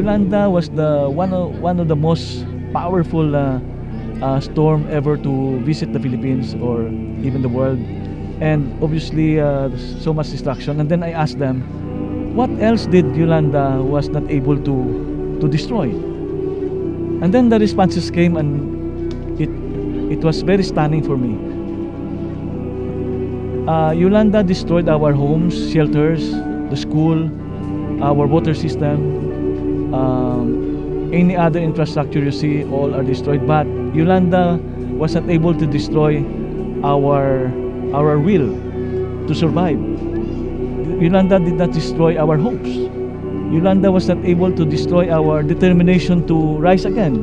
Yolanda was one of the most powerful storm ever to visit the Philippines or even the world, and obviously so much destruction. And then I asked them, what else did Yolanda was not able to destroy? And then the responses came, and it was very stunning for me. Yolanda destroyed our homes, shelters, the school, our water system, any other infrastructure you see, all are destroyed. But Yolanda was not able to destroy our will to survive. Yolanda did not destroy our hopes. Yolanda was not able to destroy our determination to rise again.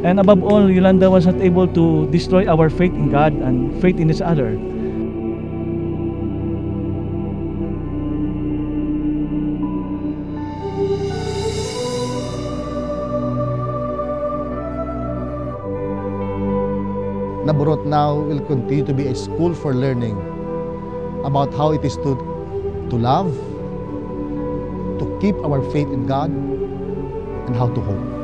And above all, Yolanda was not able to destroy our faith in God and faith in each other. Naburot now will continue to be a school for learning about how it is to love, to keep our faith in God, and how to hope.